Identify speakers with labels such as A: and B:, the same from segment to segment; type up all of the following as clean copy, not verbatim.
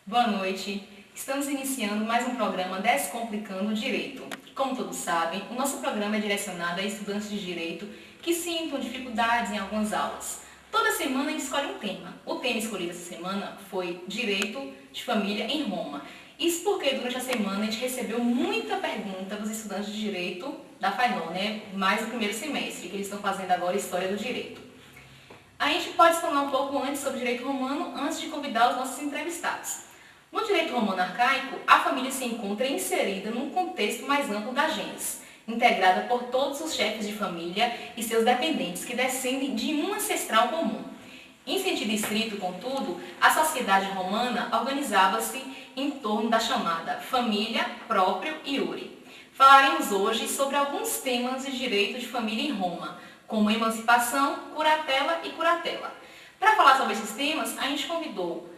A: Boa noite. Estamos iniciando mais um programa Descomplicando o Direito. Como todos sabem, o nosso programa é direcionado a estudantes de direito que sintam dificuldades em algumas aulas. Toda semana a gente escolhe um tema. O tema escolhido essa semana foi Direito de Família em Roma. Isso porque durante a semana a gente recebeu muita pergunta dos estudantes de direito da FAINOR, mais do primeiro semestre, que eles estão fazendo agora História do Direito. A gente pode falar um pouco antes sobre o direito romano, antes de convidar os nossos entrevistados. No direito romano arcaico, a família se encontra inserida num contexto mais amplo da gens, integrada por todos os chefes de família e seus dependentes que descendem de um ancestral comum. Em sentido estrito, contudo, a sociedade romana organizava-se em torno da chamada família, próprio e iure. Falaremos hoje sobre alguns temas de direito de família em Roma, como emancipação, curatela e curatela. Para falar sobre esses temas, a gente convidou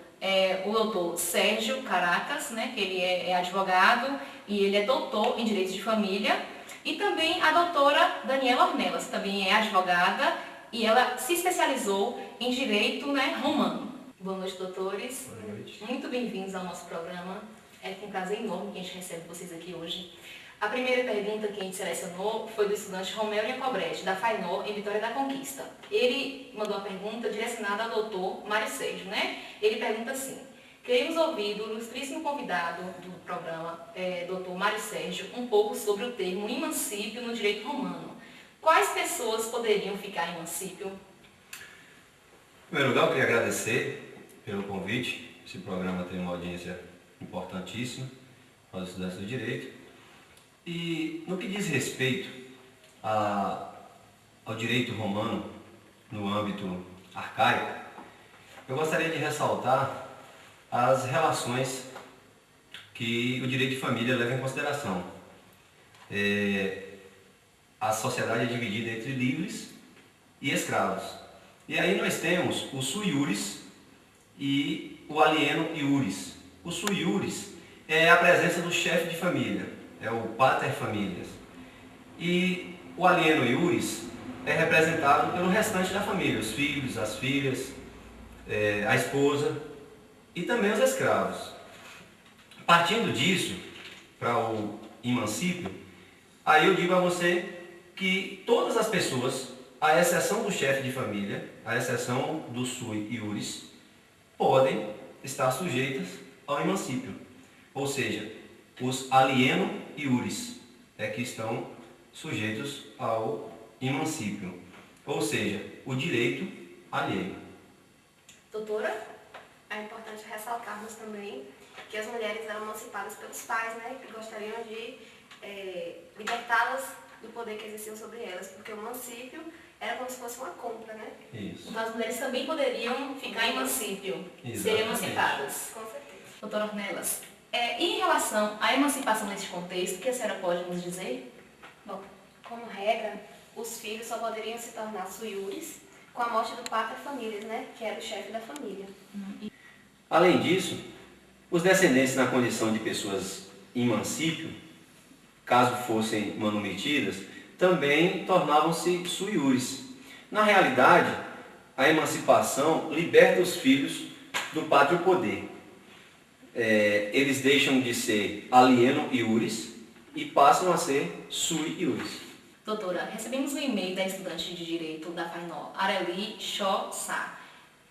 A: o doutor Sérgio Caracas, que ele é advogado e ele é doutor em Direito de Família, e também a doutora Daniela Ornelas, que também é advogada e ela se especializou em Direito Romano. Boa noite, doutores.
B: Boa noite.
A: Muito bem-vindos ao nosso programa. É com prazer enorme que a gente recebe vocês aqui hoje. A primeira pergunta que a gente selecionou foi do estudante Romeu Jacobretti, da FAINOR, em Vitória da Conquista. Ele mandou uma pergunta direcionada ao doutor Mário Sérgio, Ele pergunta assim: queremos ouvir do ilustríssimo convidado do programa, doutor Mário Sérgio, um pouco sobre o termo emancípio no direito romano. Quais pessoas poderiam ficar emancípio?
B: Em primeiro lugar, eu queria agradecer pelo convite. Esse programa tem uma audiência importantíssima para os estudantes do direito. E no que diz respeito ao direito romano no âmbito arcaico, eu gostaria de ressaltar as relações que o direito de família leva em consideração. A sociedade é dividida entre livres e escravos. E aí nós temos o sui iuris e o alieno iuris. O sui iuris é a presença do chefe de família, é o pater familias. E o alieno iuris é representado pelo restante da família, os filhos, as filhas, a esposa e também os escravos. Partindo disso, para o emancípio, aí eu digo a você que todas as pessoas, à exceção do chefe de família, à exceção do sui iuris, podem estar sujeitas ao emancípio. Ou seja, os alieno iuris que estão sujeitos ao emancípio, ou seja, o direito alheio.
C: Doutora, é importante ressaltarmos também que as mulheres eram emancipadas pelos pais, que gostariam de libertá-las do poder que exerciam sobre elas, porque o emancípio era como se fosse uma compra,
B: Isso.
A: Então as mulheres também poderiam ficar emancípio,
B: Exatamente.
A: serem emancipadas.
C: Com certeza.
A: Doutora Ornelas, em relação à emancipação nesse contexto, o que a senhora pode nos dizer?
C: Bom, como regra, os filhos só poderiam se tornar suiures com a morte do pater familias, que era o chefe da família.
B: Além disso, os descendentes na condição de pessoas emancípio, caso fossem manumitidas, também tornavam-se sui iuris. Na realidade, a emancipação liberta os filhos do pátrio poder. Eles deixam de ser alieno iuris e passam a ser sui iuris.
A: Doutora, recebemos um e-mail da estudante de Direito da FAINOR, Areli Cho Sa.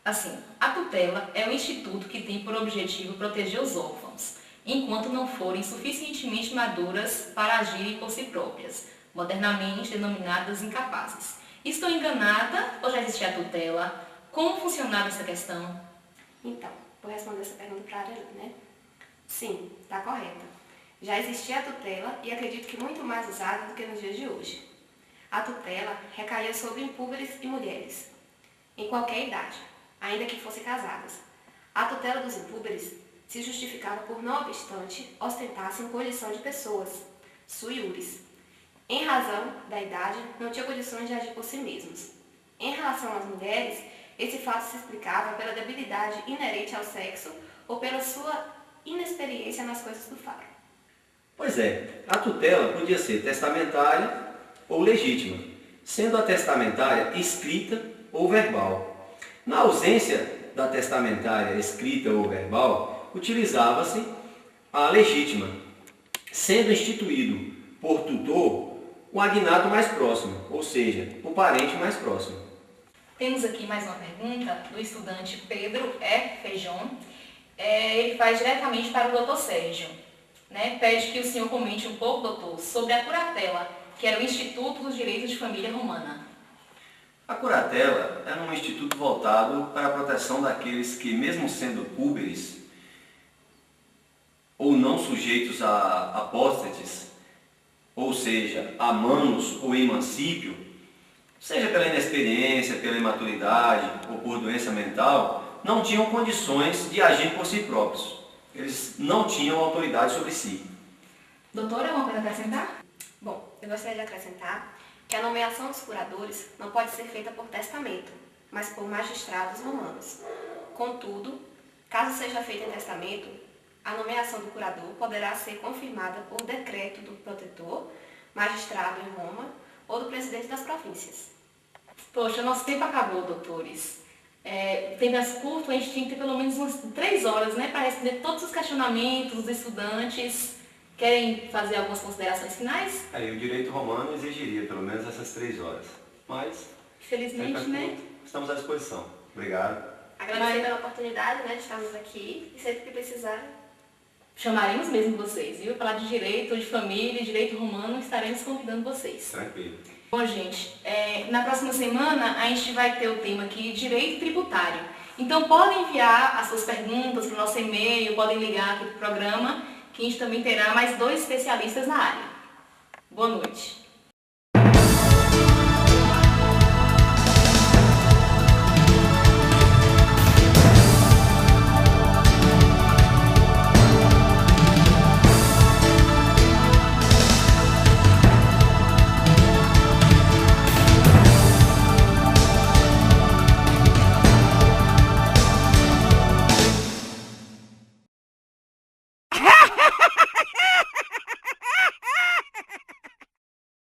A: Assim, a tutela é um instituto que tem por objetivo proteger os órfãos, enquanto não forem suficientemente maduras para agirem por si próprias, modernamente denominadas incapazes. Estou enganada ou já existia a tutela? Como funcionava essa questão?
C: Então, vou responder essa pergunta para a Areli, Sim, está correta. Já existia a tutela e acredito que muito mais usada do que nos dias de hoje. A tutela recaía sobre impúberes e mulheres, em qualquer idade, ainda que fossem casadas. A tutela dos impúberes se justificava por, não obstante, ostentassem condição de pessoas, sui iuris. Em razão da idade, não tinham condições de agir por si mesmos. Em relação às mulheres, esse fato se explicava pela debilidade inerente ao sexo ou pela sua inexperiência nas coisas do faro.
B: Pois é, a tutela podia ser testamentária ou legítima, sendo a testamentária escrita ou verbal. Na ausência da testamentária escrita ou verbal, utilizava-se a legítima, sendo instituído por tutor o agnato mais próximo, ou seja, o parente mais próximo.
A: Temos aqui mais uma pergunta do estudante Pedro F. Feijão. Ele faz diretamente para o doutor Sérgio. Pede que o senhor comente um pouco, doutor, sobre a curatela, que era o Instituto dos Direitos de Família Romana.
B: A curatela era um instituto voltado para a proteção daqueles que, mesmo sendo púberes ou não sujeitos a apóstates, ou seja, a manos ou emancípio, seja pela inexperiência, pela imaturidade ou por doença mental, não tinham condições de agir por si próprios. Eles não tinham autoridade sobre si.
A: Doutora, alguma coisa a acrescentar?
C: Bom, eu gostaria de acrescentar que a nomeação dos curadores não pode ser feita por testamento, mas por magistrados romanos. Contudo, caso seja feita em testamento, a nomeação do curador poderá ser confirmada por decreto do protetor, magistrado em Roma ou do presidente das províncias.
A: Poxa, nosso tempo acabou, doutores. Tempo mais curto, a gente tinha que ter pelo menos umas 3 horas, para responder todos os questionamentos dos estudantes. Querem fazer algumas considerações finais?
B: Aí o direito romano exigiria pelo menos essas 3 horas, mas
A: Felizmente,
B: estamos à disposição. Obrigado.
C: Agradecer pela oportunidade de estarmos aqui e sempre que precisar.
A: Chamaremos mesmo vocês, viu? Falar de direito, de família, direito romano, estaremos convidando vocês.
B: Tranquilo.
A: Bom, gente, na próxima semana a gente vai ter o tema aqui, direito tributário. Então podem enviar as suas perguntas para o nosso e-mail, podem ligar aqui para o programa, que a gente também terá mais 2 especialistas na área. Boa noite.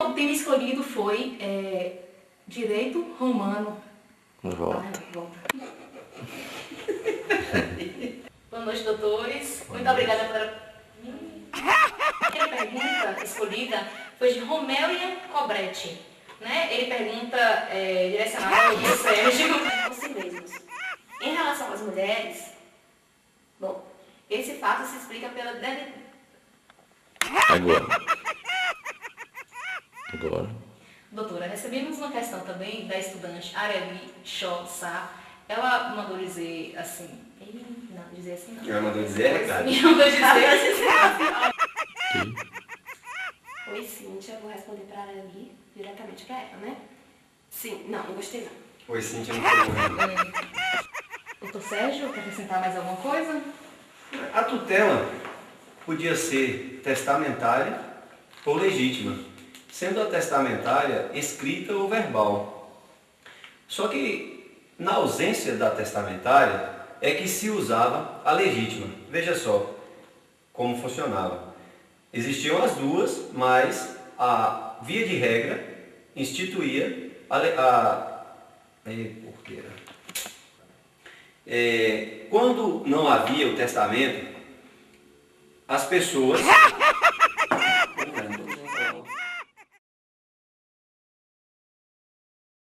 A: O tema escolhido foi direito romano.
D: Volta.
A: Volta. Boa noite, doutores. Muito obrigada pela... A pergunta escolhida foi de Romelian Cobretti. Ele pergunta direcionada ao Sérgio.
C: Por si mesmos. Em relação às mulheres, bom, esse fato se explica pela
D: Agora.
A: Doutora, recebemos uma questão também da estudante Areli Shaw Sá. Ela mandou dizer assim... Não, dizer assim não.
B: Ela mandou dizer, cara.
A: Me mandou dizer assim.
C: Oi, Cíntia, eu vou responder para a Areli, diretamente para ela, Sim, não gostei não.
B: Oi, Cíntia, não foi.
A: Doutor Sérgio, quer acrescentar mais alguma coisa?
B: A tutela podia ser testamentária ou legítima, sendo a testamentária escrita ou verbal. Só que, na ausência da testamentária, é que se usava a legítima. Veja só como funcionava. Existiam as duas, mas a via de regra instituía quando não havia o testamento, as pessoas